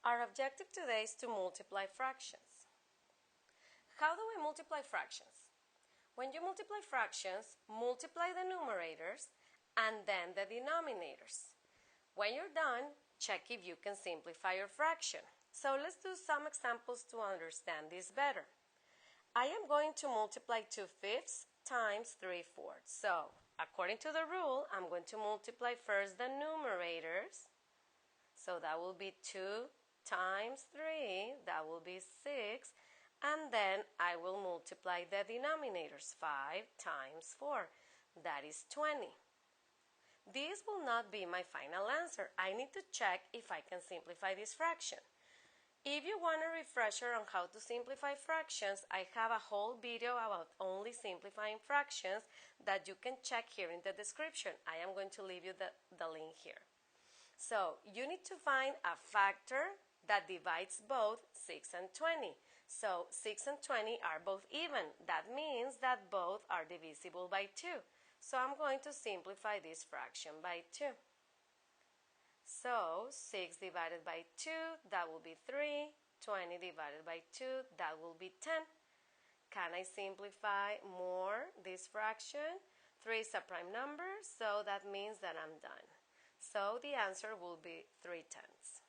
Our objective today is to multiply fractions. How do we multiply fractions? When you multiply fractions, multiply the numerators and then the denominators. When you're done, check if you can simplify your fraction. So let's do some examples to understand this better. I am going to multiply 2/5 times 3/4. So, according to the rule, I'm going to multiply first the numerators. So that will be 2 times 3, that will be 6. And then I will multiply the denominators, 5 times 4, that is 20. This will not be my final answer. I need to check if I can simplify this fraction. If you want a refresher on how to simplify fractions, I have a whole video about only simplifying fractions that you can check here in the description. I am going to leave you the link here. So, you need to find a factor that divides both 6 and 20. So, 6 and 20 are both even. That means that both are divisible by 2. So, I'm going to simplify this fraction by 2. So, 6 divided by 2, that will be 3. 20 divided by 2, that will be 10. Can I simplify more this fraction? 3 is a prime number, so that means that I'm done. So, the answer will be 3/10.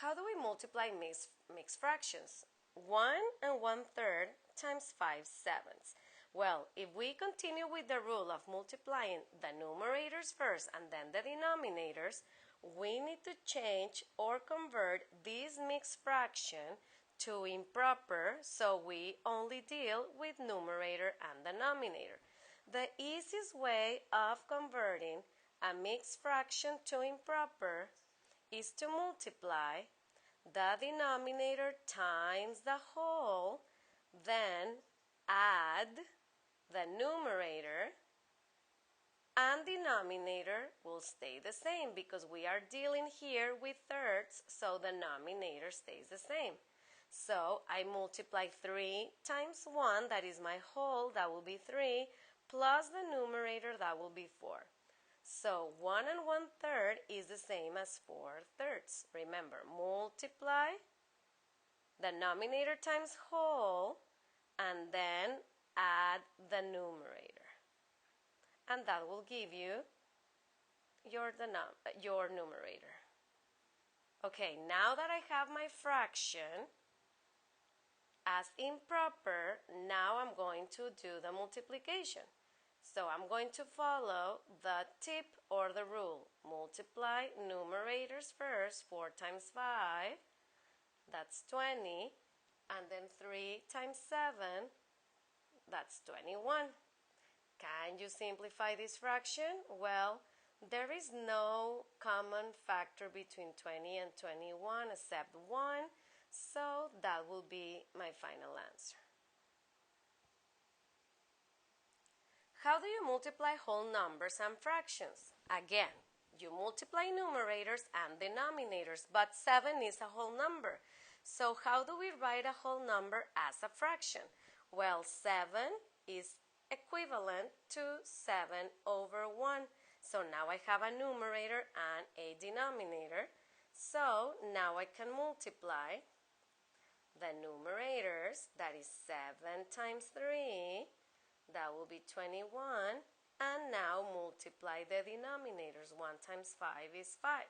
How do we multiply mixed fractions? 1 and 1/3 times 5/7. Well, if we continue with the rule of multiplying the numerators first and then the denominators, we need to change or convert this mixed fraction to improper, so we only deal with numerator and denominator. The easiest way of converting a mixed fraction to improper is to multiply the denominator times the whole, then add the numerator, and denominator will stay the same because we are dealing here with thirds, so the denominator stays the same. So I multiply 3 times 1, that is my whole, that will be 3, plus the numerator, that will be 4. So 1 and 1/3 is the same as 4/3. Remember, multiply the denominator times whole and then add the numerator. And that will give you your numerator. Okay, now that I have my fraction as improper, now I'm going to do the multiplication. So I'm going to follow the tip or the rule. Multiply numerators first, 4 times 5, that's 20, and then 3 times 7, that's 21. Can you simplify this fraction? Well, there is no common factor between 20 and 21 except 1, so that will be my final answer. How do you multiply whole numbers and fractions? Again, you multiply numerators and denominators, but 7 is a whole number. So how do we write a whole number as a fraction? Well, 7 is equivalent to 7/1. So now I have a numerator and a denominator. So now I can multiply the numerators, that is 7 times 3, that will be 21, and now multiply the denominators. 1 times 5 is 5.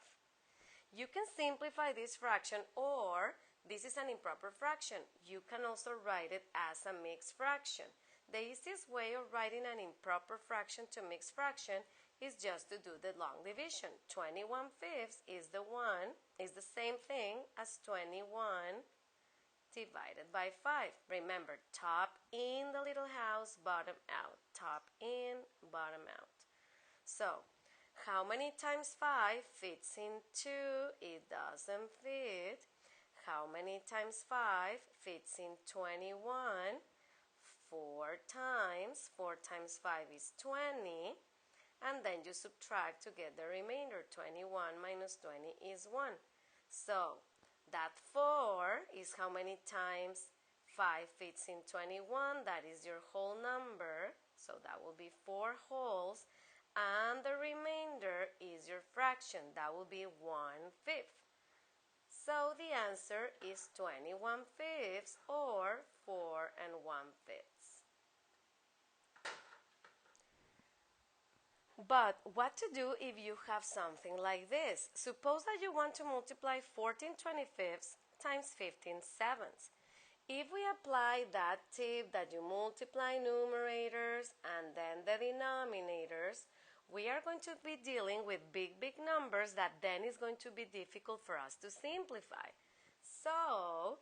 You can simplify this fraction, or this is an improper fraction. You can also write it as a mixed fraction. The easiest way of writing an improper fraction to mixed fraction is just to do the long division. 21/5 is the same thing as 21 divided by 5. Remember, top in the little house, bottom out. Top in, bottom out. So, how many times 5 fits in 2? It doesn't fit. How many times 5 fits in 21? 4 times. 4 times 5 is 20. And then you subtract to get the remainder. 21 minus 20 is 1. So, that 4 is how many times 5 fits in 21. That is your whole number. So that will be 4 wholes. And the remainder is your fraction. That will be 1/5. So the answer is 21/5 or 4 1/5. But what to do if you have something like this? Suppose that you want to multiply 14/25 times 15/7. If we apply that tip that you multiply numerators and then the denominators, we are going to be dealing with big numbers that then is going to be difficult for us to simplify. So,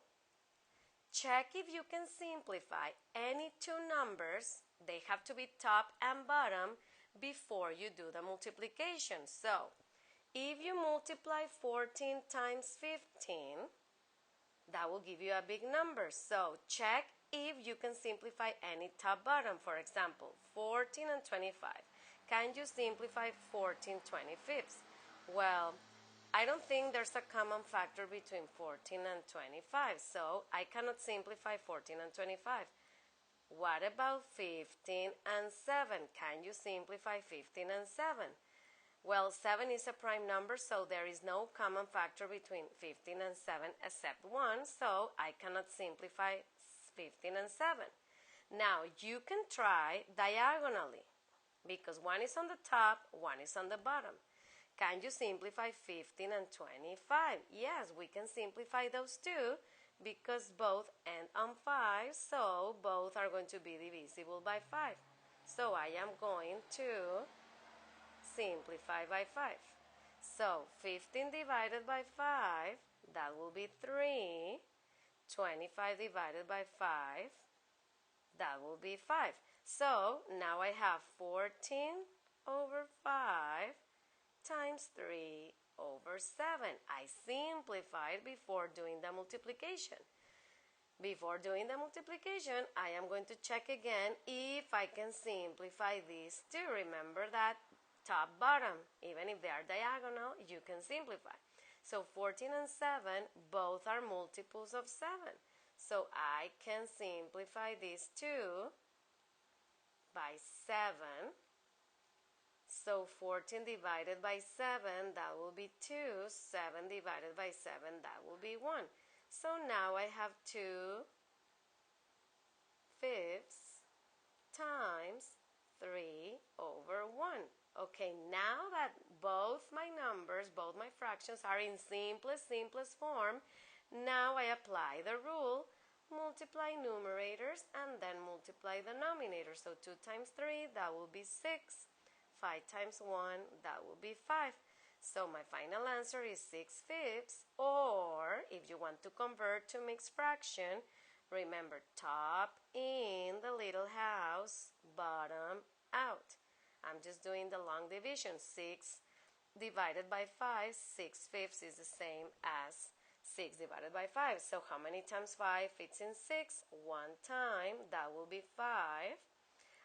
check if you can simplify any two numbers. They have to be top and bottom before you do the multiplication. So, if you multiply 14 times 15, that will give you a big number. So, check if you can simplify any top-bottom. For example, 14 and 25. Can you simplify 14/25? Well, I don't think there's a common factor between 14 and 25, so I cannot simplify 14 and 25. What about 15 and 7? Can you simplify 15 and 7? Well, 7 is a prime number, so there is no common factor between 15 and 7 except 1, so I cannot simplify 15 and 7. Now, you can try diagonally, because one is on the top, one is on the bottom. Can you simplify 15 and 25? Yes, we can simplify those two, because both end on 5, so both are going to be divisible by 5. So I am going to simplify by 5. So 15 divided by 5, that will be 3. 25 divided by 5, that will be 5. So now I have 14 over 5 times 3 over 7. I simplified before doing the multiplication. Before doing the multiplication, I am going to check again if I can simplify these two. Remember that top, bottom, even if they are diagonal, you can simplify. So 14 and 7, both are multiples of 7. So I can simplify these two by 7. So 14 divided by 7, that will be 2. 7 divided by 7, that will be 1. So now I have 2/5 times 3 over 1. Okay, now that both my numbers, both my fractions are in simplest form, now I apply the rule, multiply numerators and then multiply the denominators. So 2 times 3, that will be 6. 5 times 1, that will be 5. So my final answer is 6/5, or if you want to convert to mixed fraction, remember top in the little house, bottom out. I'm just doing the long division. 6 divided by 5, 6/5 is the same as 6 divided by 5. So how many times 5 fits in 6? 1 time, that will be 5.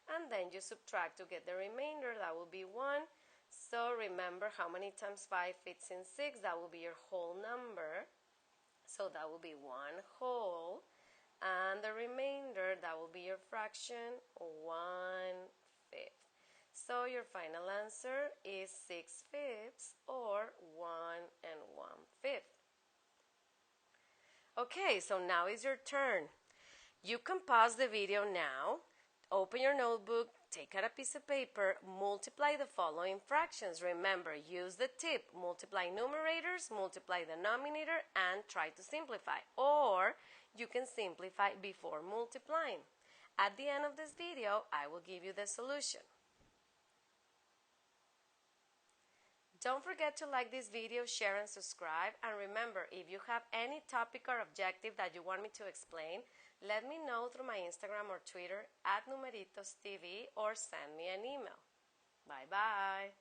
And then you subtract to get the remainder, that will be 1. So remember how many times 5 fits in 6, that will be your whole number. So that will be 1 whole. And the remainder, that will be your fraction, 1/5. So your final answer is 6/5 or 1 1/5. Okay, so now is your turn. You can pause the video now, open your notebook, take out a piece of paper, multiply the following fractions. Remember, use the tip, multiply numerators, multiply the denominator, and try to simplify. Or you can simplify before multiplying. At the end of this video, I will give you the solution. Don't forget to like this video, share and subscribe. And remember, if you have any topic or objective that you want me to explain, let me know through my Instagram or Twitter @NumeritosTV or send me an email. Bye-bye.